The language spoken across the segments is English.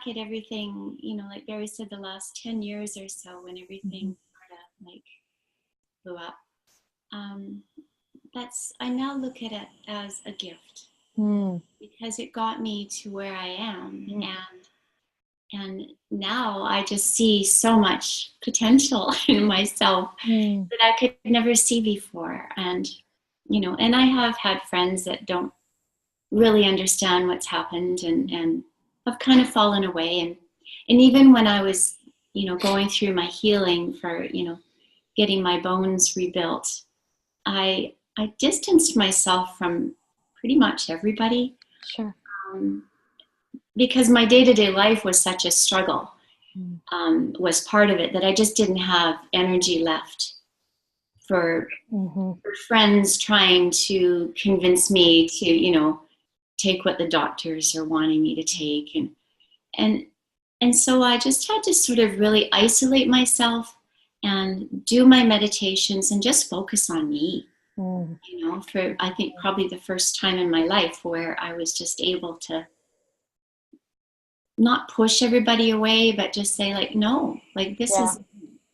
at everything, you know, like Barry said, the last 10 years or so, when everything sort of like blew up, I now look at it as a gift, because it got me to where I am. And now I just see so much potential in myself that I could never see before. And, you know, and I have had friends that don't really understand what's happened and have kind of fallen away. And even when I was, you know, going through my healing for, you know, getting my bones rebuilt, I distanced myself from pretty much everybody. Sure. Because my day-to-day life was such a struggle, was part of it, that I just didn't have energy left for friends trying to convince me to, you know, take what the doctors are wanting me to take. And so I just had to sort of really isolate myself and do my meditations and just focus on me, you know, for, I think, probably the first time in my life where I was just able to not push everybody away, but just say, like, no, like, this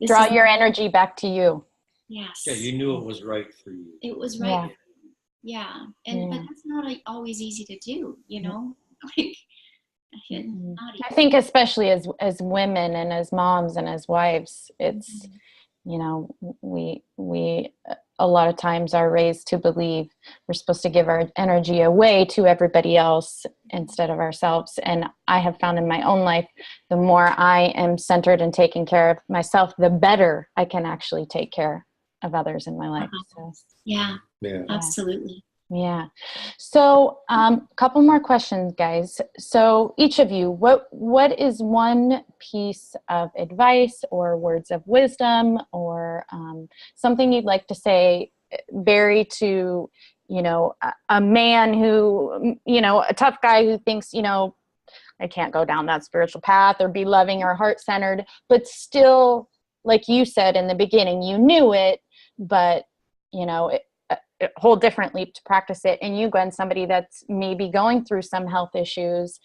draw your energy back to you. Yes. Yeah, you knew it was right for you. It was right. Yeah. And but that's not always easy to do, you know. Like, I think especially as women and as moms and as wives, it's you know, we a lot of times are raised to believe we're supposed to give our energy away to everybody else instead of ourselves. And I have found in my own life, the more I am centered and taking care of myself, the better I can actually take care of others in my life. So, yeah, absolutely. Yeah. So a couple more questions, guys. So each of you, what is one piece of advice or words of wisdom or something you'd like to say, Barry, to, you know, a man who, you know, a tough guy who thinks, you know, I can't go down that spiritual path or be loving or heart-centered, but still, like you said in the beginning, you knew it, but, you know, a whole different leap to practice it. And you, Gwen, somebody that's maybe going through some health issues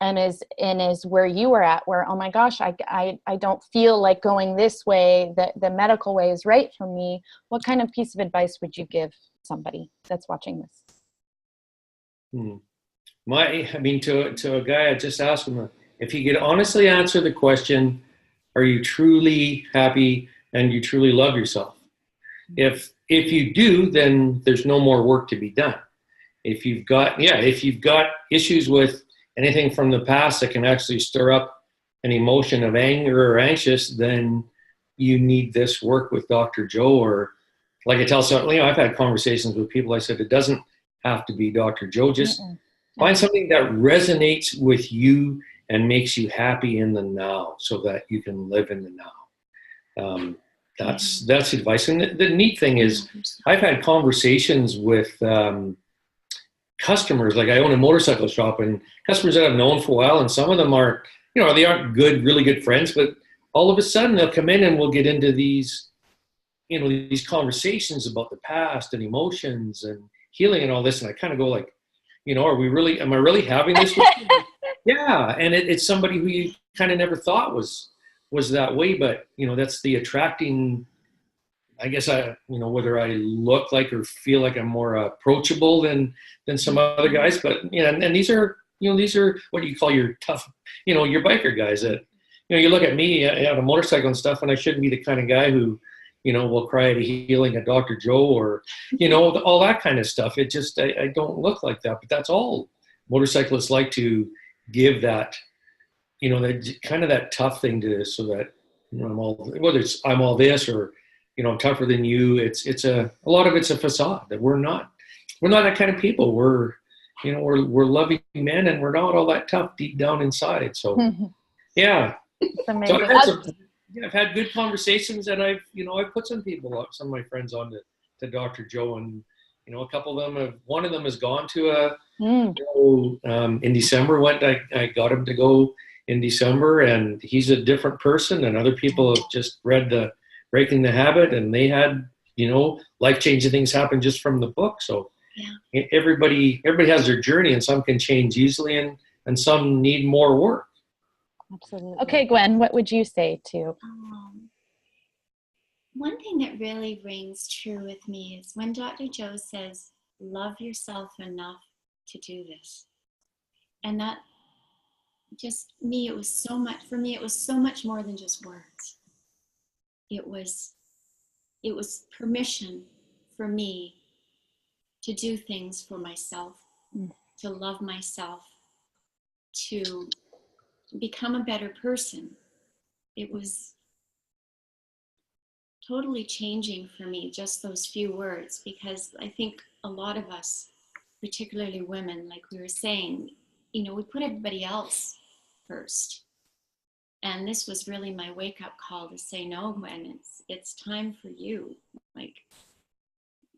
and is where you were at, where, oh my gosh, I don't feel like going this way, that the medical way is right for me. What kind of piece of advice would you give somebody that's watching this? I mean, to a guy, I just asked him if he could honestly answer the question, are you truly happy and you truly love yourself? If you do, then there's no more work to be done. If you've got issues with anything from the past that can actually stir up an emotion of anger or anxious, then you need this work with Dr. Joe. Or like I tell some, you know, I've had conversations with people. I said, it doesn't have to be Dr. Joe. Just find something that resonates with you and makes you happy in the now, so that you can live in the now. That's advice. And the neat thing is, I've had conversations with customers. Like, I own a motorcycle shop, and customers that I've known for a while, and some of them are, you know, they aren't really good friends, but all of a sudden they'll come in and we'll get into these, you know, these conversations about the past and emotions and healing and all this. And I kind of go like, you know, am I really having this with you? Yeah. And it's somebody who you kind of never thought was that way, but, you know, that's the attracting, I guess, you know, whether I look like or feel like I'm more approachable than some other guys. But, you know, and these are what do you call your tough, you know, your biker guys that, you know, you look at me on a motorcycle and stuff, and I shouldn't be the kind of guy who, you know, will cry at healing at Dr. Joe or, you know, all that kind of stuff. It just, I don't look like that, but that's all motorcyclists like to give that, you know, that kind of that tough thing to, so that, you know, whether it's I'm all this or, you know, I'm tougher than you. It's a lot of it's a facade that we're not that kind of people. We're loving men, and we're not all that tough deep down inside. So yeah. It's amazing. So I've had good conversations, and I've put some of my friends on to Dr. Joe, and, you know, a couple of them one of them has gone to in December. I got him to go in December, and he's a different person, and other people have just read the Breaking the Habit, and they had, you know, life-changing things happen just from the book. So everybody has their journey, and some can change easily, and some need more work. Absolutely. Okay, Gwen, what would you say to? One thing that really rings true with me is when Dr. Joe says, love yourself enough to do this. And that just me, it was so much, for me, it was so much more than just words. It was permission for me to do things for myself, to love myself, to become a better person. It was totally changing for me, just those few words, because I think a lot of us, particularly women, like we were saying, we put everybody else first. And this was really my wake-up call to say, no, Gwen, it's time for you. Like,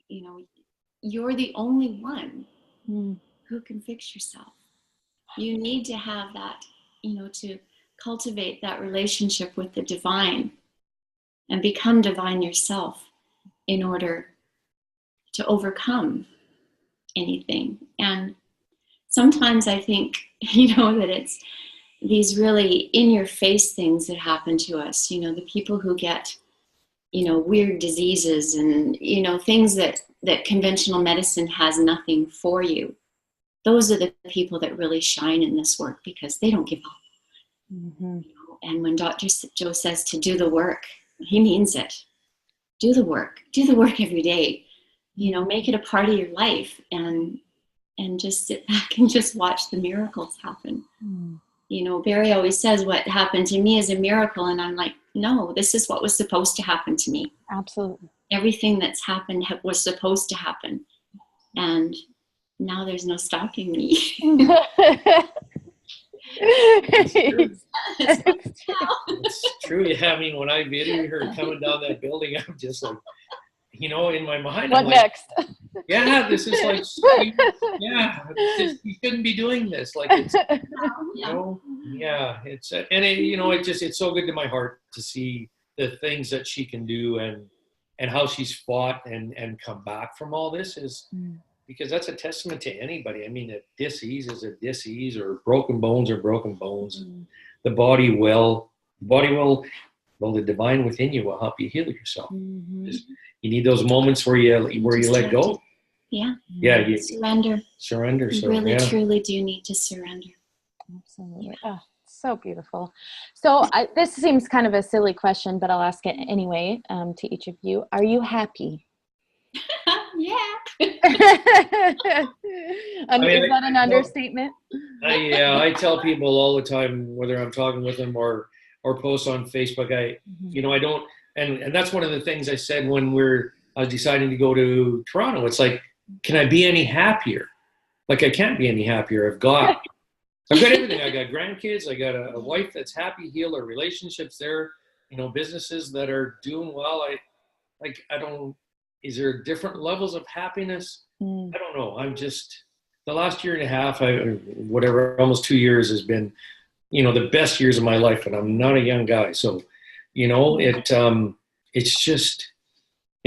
you're the only one who can fix yourself. You need to have that, to cultivate that relationship with the divine and become divine yourself in order to overcome anything. And sometimes I think, that it's these really in-your-face things that happen to us, the people who get, weird diseases and, things that conventional medicine has nothing for you. Those are the people that really shine in this work because they don't give up. Mm-hmm. And when Dr. Joe says to do the work, he means it. Do the work every day, make it a part of your life and just sit back and just watch the miracles happen. Barry always says what happened to me is a miracle. And I'm like, no, this is what was supposed to happen to me. Absolutely. Everything that's happened was supposed to happen. And now there's no stopping me. It's true. Yeah, I mean, when I videoed her coming down that building, I'm just like, in my mind, what I'm next? Like, yeah, this is like, you shouldn't be doing this. Like, it's, yeah, it's, and it's so good to my heart to see the things that she can do and how she's fought and come back from all this is. Because that's a testament to anybody. I mean, a disease is a disease, or broken bones are broken bones. The body will, the divine within you will help you heal yourself. You need those moments where you let go. Yeah. You surrender. You really, truly do need to surrender. Absolutely. Oh, so beautiful. So this seems kind of a silly question, but I'll ask it anyway to each of you. Are you happy? Yeah. Is that an understatement? I tell people all the time, whether I'm talking with them or post on Facebook, I don't, and that's one of the things I said when I was deciding to go to Toronto. It's like, can I be any happier? Like, I can't be any happier. I've got everything. I got grandkids. I got a wife that's happy, healed, our relationships there, businesses that are doing well. Is there different levels of happiness? I don't know. I'm just, the last year and a half, almost 2 years has been, the best years of my life. And I'm not a young guy. So, it's just,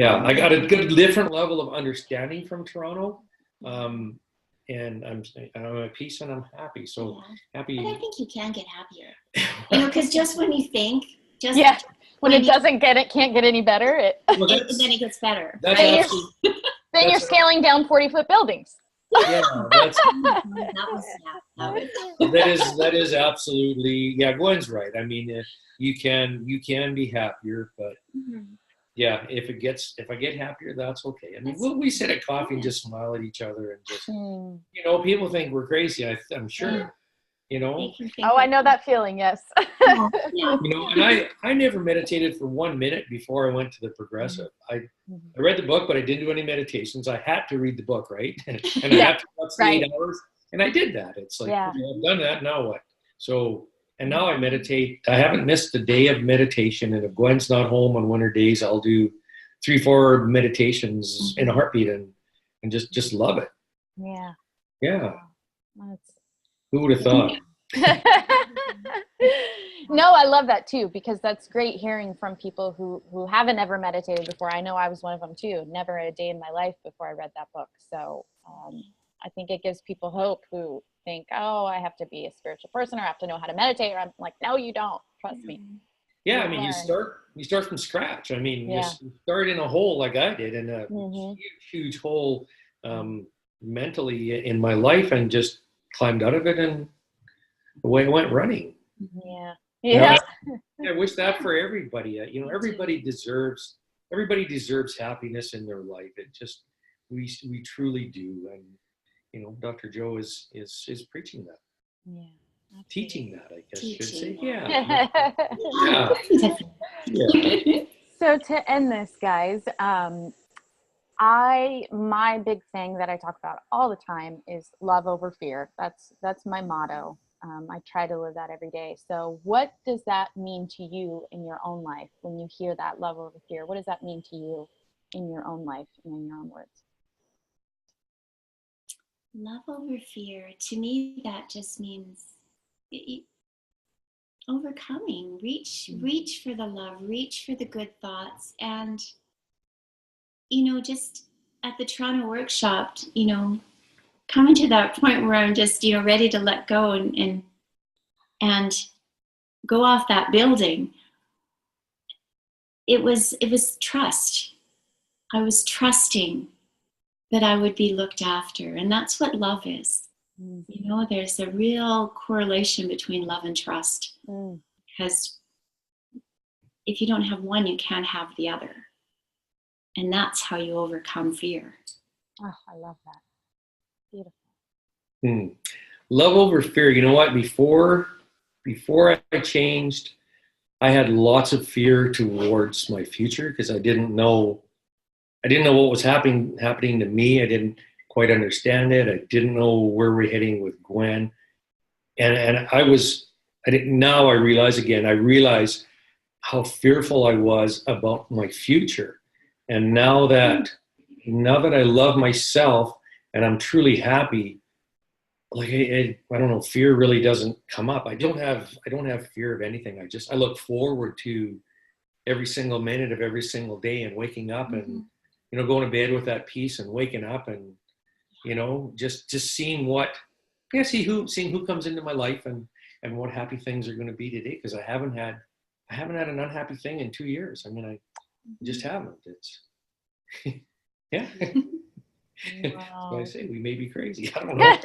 I got a good, different level of understanding from Toronto. And I'm at peace and I'm happy. So happy. But I think you can get happier. Because just when you think, when it can't get any better, and then it gets better. Then you're scaling down 40-foot buildings. Yeah, that is absolutely, Gwen's right. I mean, you can be happier, but if I get happier, that's okay. I mean, we sit at coffee and just smile at each other and just, people think we're crazy. I'm sure. Oh, I know that feeling. Yes. And I never meditated for 1 minute before I went to the progressive. I read the book, but I didn't do any meditations. I had to read the book, right? And I had to watch the 8 hours, and I did that. It's like, okay, I've done that. Now what? So, and now I meditate. I haven't missed a day of meditation. And if Gwen's not home on winter days, I'll do 3-4 meditations in a heartbeat and just love it. Yeah. Yeah. Who would have thought? No, I love that too, because that's great hearing from people who haven't ever meditated before. I know I was one of them too. Never a day in my life before I read that book. So I think it gives people hope who think, oh, I have to be a spiritual person or I have to know how to meditate. Or I'm like, no, you don't. Trust me. Yeah, I mean, you start from scratch. I mean, Yeah. you start in a hole like I did, in a Mhm. huge hole mentally in my life, and just climbed out of it, and away I went running. Yeah. You know, Yeah. I wish that for everybody. You know, everybody deserves happiness in their life. It just we truly do, and you know, Dr. Joe is preaching that, Yeah. teaching that. I guess should say, Teaching. yeah, yeah, yeah. So to end this, guys, my big thing that I talk about all the time is love over fear. That's my motto. I try to live that every day. So what does that mean to you in your own life when you hear that, love over fear? What does that mean to you in your own life and in your own words? Love over fear. To me, that just means overcoming. Reach for the love. Reach for the good thoughts. And, you know, just at the Toronto workshop, you know, coming to that point where I'm just, you know, ready to let go and go off that building. It was trust. I was trusting that I would be looked after. And that's what love is. You know, there's a real correlation between love and trust. Because if you don't have one, you can't have the other. And that's how you overcome fear. Oh, I love that. Beautiful. Love over fear. You know what? Before I changed, I had lots of fear towards my future because I didn't know what was happening to me. I didn't quite understand it. I didn't know where we're heading with Gwen, and now I realize how fearful I was about my future. And now that I love myself and I'm truly happy, like I don't know, fear really doesn't come up. I don't have fear of anything. I look forward to every single minute of every single day, and waking up and, you know, going to bed with that peace, and waking up and, you know, just seeing seeing who comes into my life, and what happy things are going to be today. Because I haven't had an unhappy thing in 2 years. I mean, I just haven't. It's yeah. Wow. I say we may be crazy. I don't know.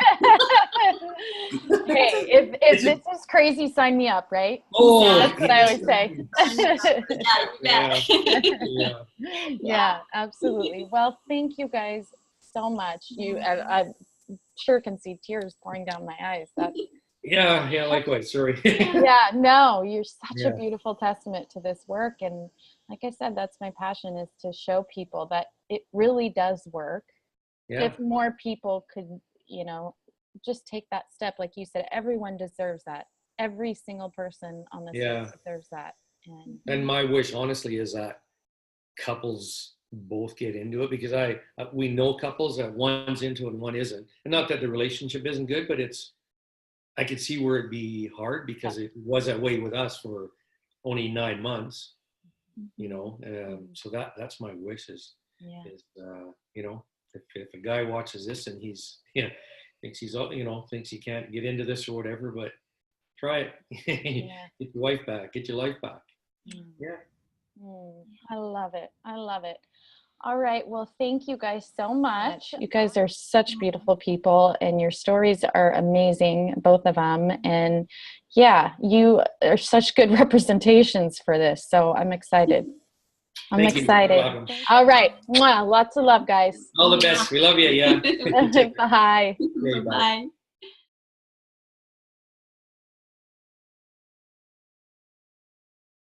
Hey, if this is crazy, sign me up, right? Oh, that's what I always say. Yeah, absolutely. Well, thank you guys so much. I sure can see tears pouring down my eyes. Yeah, likewise. Sorry. Yeah, no, you're such a beautiful testament to this work. And like I said, that's my passion, is to show people that it really does work. Yeah. If more people could, you know, just take that step, like you said, everyone deserves that. Every single person on this earth deserves that. And my wish, honestly, is that couples both get into it, because we know couples that one's into it and one isn't. And not that the relationship isn't good, but I could see where it'd be hard, because it was that way with us for only 9 months, you know. So that's my wish is you know, if a guy watches this and thinks thinks he can't get into this or whatever, but try it. Get your wife back. Get your life back. I love it. All right. Well, thank you guys so much. You guys are such beautiful people, and your stories are amazing, both of them. And yeah, you are such good representations for this. So I'm excited. I'm excited. All right. Mwah. Lots of love, guys. All the best. We love you. Yeah. Bye. Okay, bye.